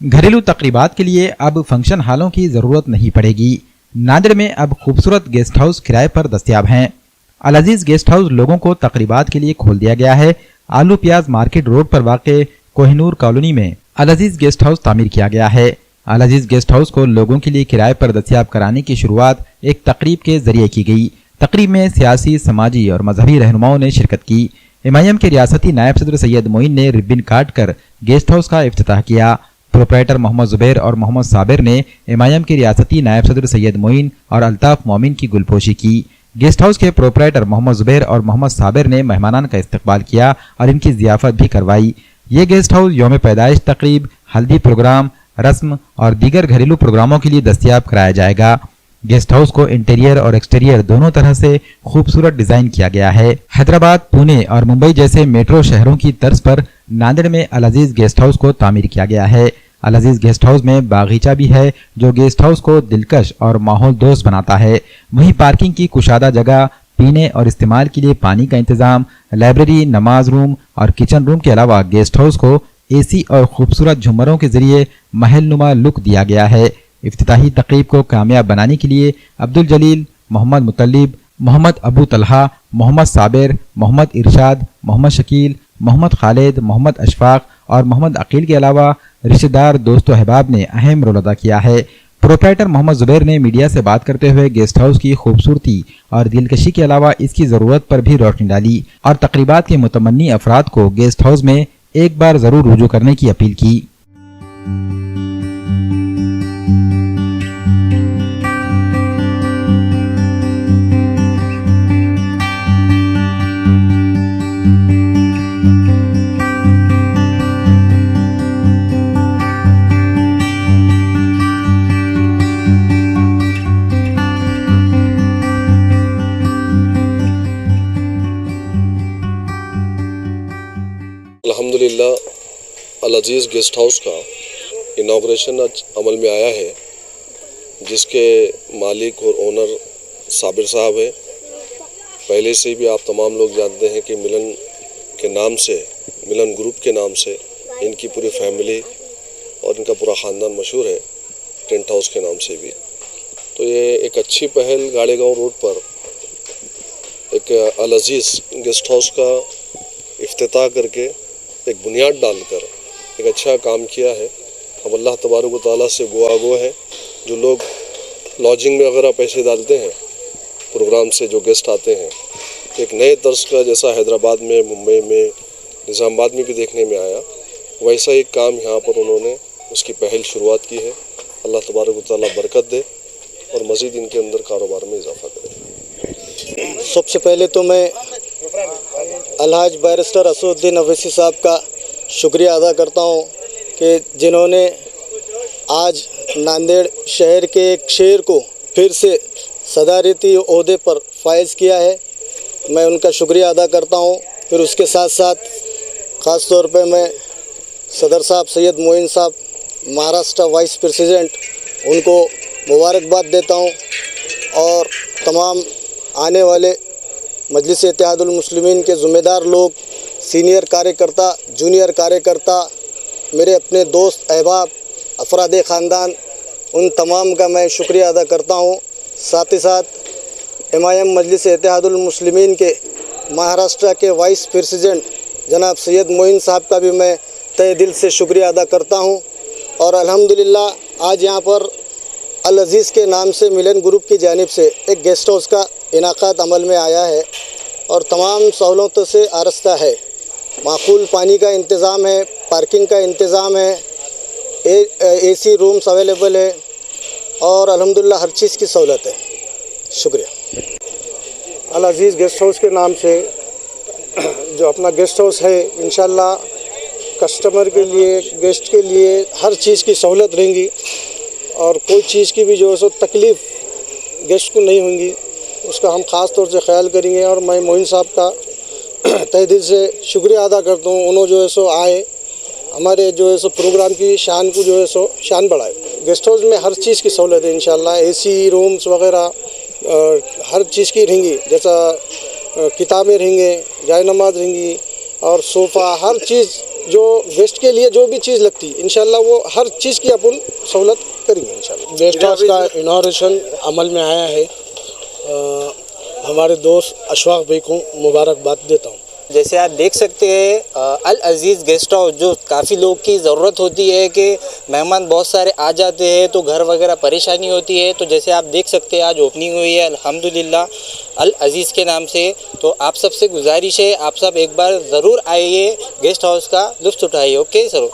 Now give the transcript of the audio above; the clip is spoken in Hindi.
घरेलू तकरीबात के लिए अब फंक्शन हॉलों की जरूरत नहीं पड़ेगी। नांदेड़ में अब खूबसूरत गेस्ट हाउस किराए पर दस्तयाब हैं। अल अजीज गेस्ट हाउस लोगों को तकरीबात के लिए खोल दिया गया है। आलू प्याज मार्केट रोड पर वाक़े कोहिनूर कॉलोनी में अल अजीज गेस्ट हाउस तामीर किया गया है। अल अजीज गेस्ट हाउस को लोगों के लिए किराए पर दस्तयाब कराने की शुरुआत एक तकरीब के जरिए की गई। तकरीब में सियासी, समाजी और मजहबी रहनुमाओं ने शिरकत की। MIM के रियासती नायब सदर सैयद मोइन ने रिब्बिन काट कर गेस्ट हाउस का इफ्तिताह किया। प्रोप्राइटर मोहम्मद जुबैर और मोहम्मद साबिर ने MIM के रियासती नायब सदर सैयद मोइन और अल्ताफ मोमिन की गुलपोशी की। गेस्ट हाउस के प्रोप्राइटर मोहम्मद जुबैर और मोहम्मद साबिर ने मेहमानान का इस्तकबाल किया और इनकी जियाफत भी करवाई। ये गेस्ट हाउस यौम पैदाइश तकरीब, हल्दी प्रोग्राम, रस्म और दीगर घरेलू प्रोग्रामों के लिए दस्तयाब कराया जाएगा। गेस्ट हाउस को इंटीरियर और एक्सटीरियर दोनों तरह से खूबसूरत डिजाइन किया गया है। हैदराबाद, पुणे और मुंबई जैसे मेट्रो शहरों की तर्ज पर नांदेड़ में अल अजीज गेस्ट हाउस को तामीर किया गया है। अल अजीज गेस्ट हाउस में बागीचा भी है जो गेस्ट हाउस को दिलकश और माहौल दोस्त बनाता है। वहीं पार्किंग की कुशादा जगह, पीने और इस्तेमाल के लिए पानी का इंतजाम, लाइब्रेरी, नमाज रूम और किचन रूम के अलावा गेस्ट हाउस को AC और खूबसूरत झुमरों के जरिए महलनुमा लुक दिया गया है। इफ्तिताही तकरीब को कामयाब बनाने के लिए अब्दुल जलील, मोहम्मद मुतल्लिब, मोहम्मद अबू तलहा, मोहम्मद साबिर, मोहम्मद इरशाद, मोहम्मद शकील, मोहम्मद खालिद, मोहम्मद अशफाक और मोहम्मद अकील के अलावा रिश्तेदार, दोस्त व अहबाब ने अहम रोल अदा किया है। प्रोप्राइटर मोहम्मद जुबैर ने मीडिया से बात करते हुए गेस्ट हाउस की खूबसूरती और दिलकशी के अलावा इसकी ज़रूरत पर भी रोशनी डाली और तकरीबात के मुतमन्नी अफराद को गेस्ट हाउस में एक बार ज़रूर रुजू करने की अपील की। अल्हम्दुलिल्लाह अल अजीज़ गेस्ट हाउस का इनाग्रेशन आज अमल में आया है, जिसके मालिक और ओनर साबिर साहब है। पहले से भी आप तमाम लोग जानते हैं कि मिलन के नाम से, मिलन ग्रुप के नाम से इनकी पूरी फैमिली और इनका पूरा ख़ानदान मशहूर है, टेंट हाउस के नाम से भी। तो ये एक अच्छी पहल गाड़ेगांव रोड पर एक अल अजीज़ गेस्ट हाउस का इफ्तिताह करके एक बुनियाद डालकर एक अच्छा काम किया है। हम अल्लाह तबारक व तआला से गो है, जो लोग लॉजिंग में वगैरह पैसे डालते हैं प्रोग्राम से, जो गेस्ट आते हैं, एक नए तर्ज का जैसा हैदराबाद में, मुंबई में, निज़ामाबाद में भी देखने में आया, वैसा एक काम यहाँ पर उन्होंने उसकी पहल शुरुआत की है। अल्लाह तबारक व तआला बरकत दे और मज़ीद इनके अंदर कारोबार में इजाफा करे। सबसे पहले तो मैं अलहाज बैरिस्टर असदुद्दीन अवैसी साहब का शुक्रिया अदा करता हूं कि जिन्होंने आज नांदेड़ शहर के एक शेर को फिर से सदारती ओहदे पर फाइज किया है। मैं उनका शुक्रिया अदा करता हूं। फिर उसके साथ साथ ख़ास तौर पे मैं सदर साहब सैयद मोइन साहब, महाराष्ट्र वाइस प्रेसिडेंट, उनको मुबारकबाद देता हूं और तमाम आने वाले मजलिस इत्तेहादुल मुस्लिमीन के ज़िम्मेदार लोग, सीनियर कार्यकर्ता, जूनियर कार्यकर्ता, मेरे अपने दोस्त अहबाब, अफराद ख़ानदान, उन तमाम का मैं शुक्रिया अदा करता हूं। साथ ही साथ MIM मजलिस इत्तेहादुल मुस्लिमीन के महाराष्ट्र के वाइस प्रेसिडेंट जनाब सैयद मोइन साहब का भी मैं तहे दिल से शुक्रिया अदा करता हूं। और अल्हम्दुलिल्लाह आज यहाँ पर अल अजीज़ के नाम से मिलन ग्रुप की जानिब से एक गेस्ट हाउस का इनाकात अमल में आया है और तमाम सहूलतों से आरस्ता है। माकूल पानी का इंतज़ाम है, पार्किंग का इंतज़ाम है, AC रूम्स अवेलेबल है और अल्हम्दुलिल्लाह हर चीज़ की सहूलत है। शुक्रिया। अल अजीज़ गेस्ट हाउस के नाम से जो अपना गेस्ट हाउस है, इंशाल्लाह कस्टमर के लिए, गेस्ट के लिए हर चीज़ की सहूलत रहेंगी और कोई चीज़ की भी जो है सो तकलीफ़ गेस्ट को नहीं होंगी, उसका हम ख़ास तौर से ख्याल करेंगे। और मैं मोइन साहब का तहे दिल से शुक्रिया अदा करता हूँ, उन्होंने जो है सो आए, हमारे जो है सो प्रोग्राम की शान को जो है सो शान बढ़ाए। गेस्ट हाउस में हर चीज़ की सहूलत है इंशाल्लाह, AC रूम्स वगैरह हर चीज़ की रहेंगी, जैसा किताबें रहेंगे, जाय नमाज रहेंगी और सोफ़ा, हर चीज़ जो गेस्ट के लिए जो भी चीज़ लगती है इंशाल्लाह वो हर चीज़ की अपन सहूलत करेंगे इंशाल्लाह। गेस्ट हाउस का इनॉग्रेशन अमल में आया है, हमारे दोस्त अशफाक भाई को मुबारकबाद देता हूँ। जैसे आप देख सकते हैं अल अजीज़ गेस्ट हाउस, जो काफ़ी लोग की ज़रूरत होती है कि मेहमान बहुत सारे आ जाते हैं तो घर वगैरह परेशानी होती है, तो जैसे आप देख सकते हैं आज ओपनिंग हुई है अल्हम्दुलिल्लाह अल अजीज़ के नाम से। तो आप सबसे गुजारिश है आप सब एक बार ज़रूर आइए, गेस्ट हाउस का लुत्फ़ उठाइए। Okay sir.